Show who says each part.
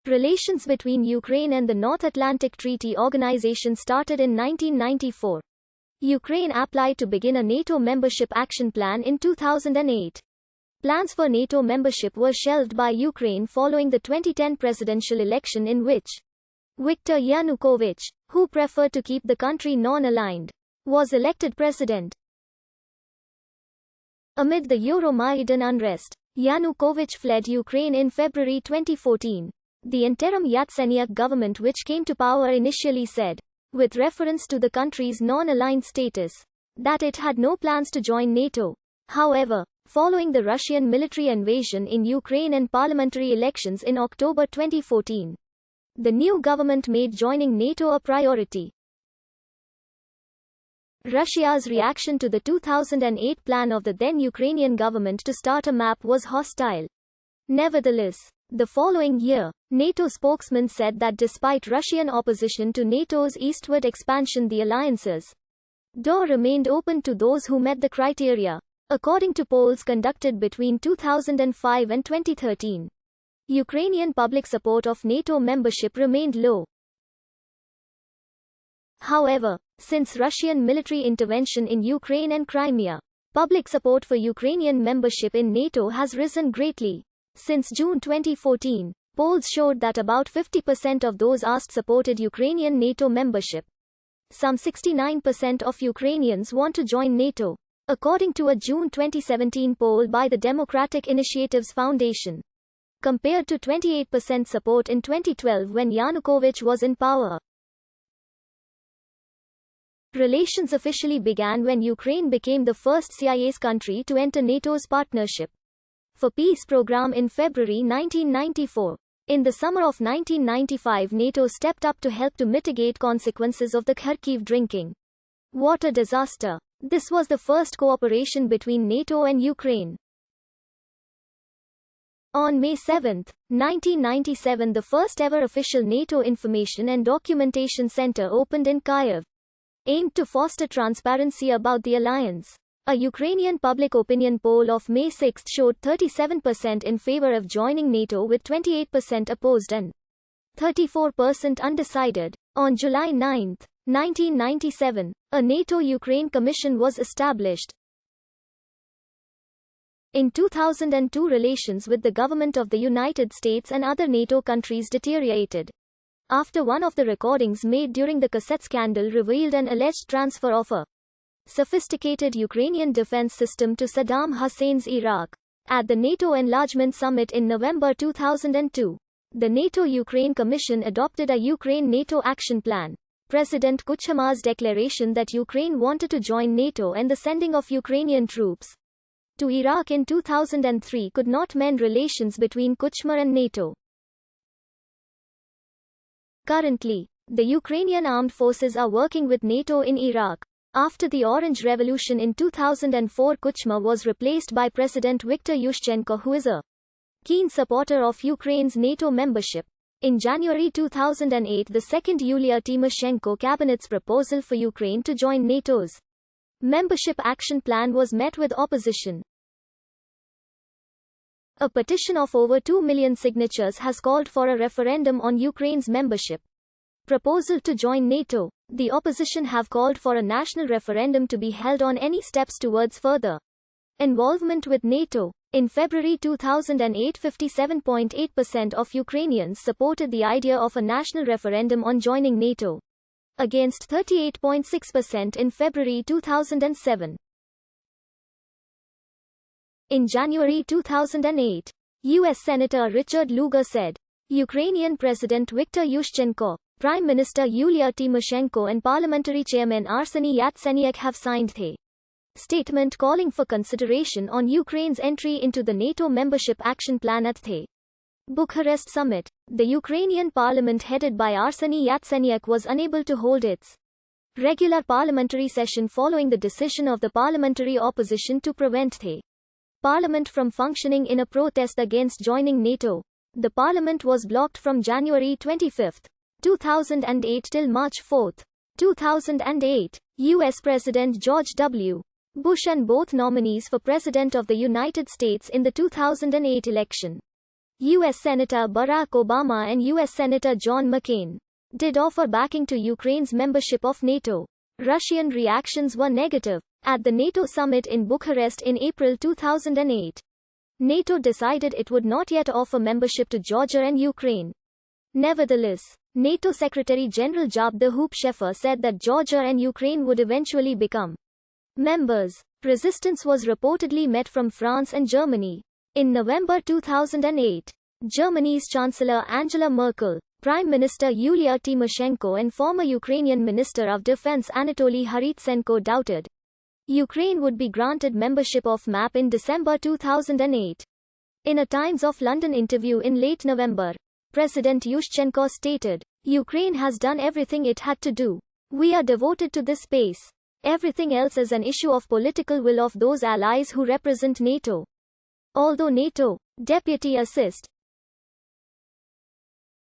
Speaker 1: Relations between Ukraine and the North Atlantic Treaty Organization started in 1994. Ukraine applied to begin a NATO membership action plan in 2008. Plans for NATO membership were shelved by Ukraine following the 2010 presidential election in which Viktor Yanukovych, who preferred to keep the country non-aligned, was elected president. Amid the Euromaidan unrest, Yanukovych fled Ukraine in February 2014. The interim Yatsenyuk government, which came to power initially, said, with reference to the country's non-aligned status, that it had no plans to join NATO. However, following the Russian military invasion in Ukraine and parliamentary elections in October 2014, the new government made joining NATO a priority. Russia's reaction to the 2008 plan of the then Ukrainian government to start a MAP was hostile. Nevertheless, the following year, NATO spokesman said that despite Russian opposition to NATO's eastward expansion, the alliance's door remained open to those who met the criteria. According to polls conducted between 2005 and 2013, Ukrainian public support of NATO membership remained low. However, since Russian military intervention in Ukraine and Crimea, public support for Ukrainian membership in NATO has risen greatly. Since June 2014, polls showed that about 50% of those asked supported Ukrainian NATO membership. Some 69% of Ukrainians want to join NATO, according to a June 2017 poll by the Democratic Initiatives Foundation, compared to 28% support in 2012 when Yanukovych was in power. Relations officially began when Ukraine became the first CIS country to enter NATO's Partnership for Peace program in February 1994. In the summer of 1995, NATO stepped up to help to mitigate consequences of the Kharkiv drinking water disaster. This was the first cooperation between NATO and Ukraine. On May 7, 1997, the first ever official NATO Information and Documentation Center opened in Kyiv, aimed to foster transparency about the alliance. A Ukrainian public opinion poll of May 6 showed 37% in favor of joining NATO with 28% opposed and 34% undecided. On July 9, 1997, a NATO-Ukraine Commission was established. In 2002, relations with the government of the United States and other NATO countries deteriorated after one of the recordings made during the cassette scandal revealed an alleged transfer of a sophisticated Ukrainian defense system to Saddam Hussein's Iraq. At the NATO Enlargement Summit in November 2002, the NATO-Ukraine Commission adopted a Ukraine-NATO Action Plan. President Kuchma's declaration that Ukraine wanted to join NATO and the sending of Ukrainian troops to Iraq in 2003 could not mend relations between Kuchma and NATO. Currently, the Ukrainian armed forces are working with NATO in Iraq. After the Orange Revolution in 2004, Kuchma was replaced by President Viktor Yushchenko, who is a keen supporter of Ukraine's NATO membership. In January 2008, the second Yulia Tymoshenko cabinet's proposal for Ukraine to join NATO's membership action plan was met with opposition. A petition of over 2 million signatures has called for a referendum on Ukraine's membership proposal to join NATO. The opposition have called for a national referendum to be held on any steps towards further involvement with NATO. In February 2008, 57.8% of Ukrainians supported the idea of a national referendum on joining NATO, against 38.6% in February 2007. In January 2008, U.S. Senator Richard Lugar said, Ukrainian President Viktor Yushchenko, Prime Minister Yulia Tymoshenko and Parliamentary Chairman Arseniy Yatsenyuk have signed the statement calling for consideration on Ukraine's entry into the NATO membership action plan at the Bucharest summit. The Ukrainian parliament headed by Arseniy Yatsenyuk was unable to hold its regular parliamentary session following the decision of the parliamentary opposition to prevent the parliament from functioning in a protest against joining NATO. The parliament was blocked from January 25, 2008 till March 4, 2008. U.S. President George W. Bush and both nominees for President of the United States in the 2008 election U.S. Senator Barack Obama and U.S. Senator John McCain did offer backing to Ukraine's membership of NATO. Russian reactions were negative. At the NATO summit in Bucharest in April 2008, NATO decided it would not yet offer membership to Georgia and Ukraine. Nevertheless, NATO Secretary-General Job the Hoop Scheffer said that Georgia and Ukraine would eventually become members. Resistance was reportedly met from France and Germany. In November 2008, Germany's Chancellor Angela Merkel, Prime Minister Yulia Tymoshenko and former Ukrainian Minister of Defense Anatoly Harytsenko doubted Ukraine would be granted membership of MAP in December 2008. In a Times of London interview in late November, President Yushchenko stated, "Ukraine has done everything it had to do. We are devoted to this space. Everything else is an issue of political will of those allies who represent NATO." Although NATO Deputy Assist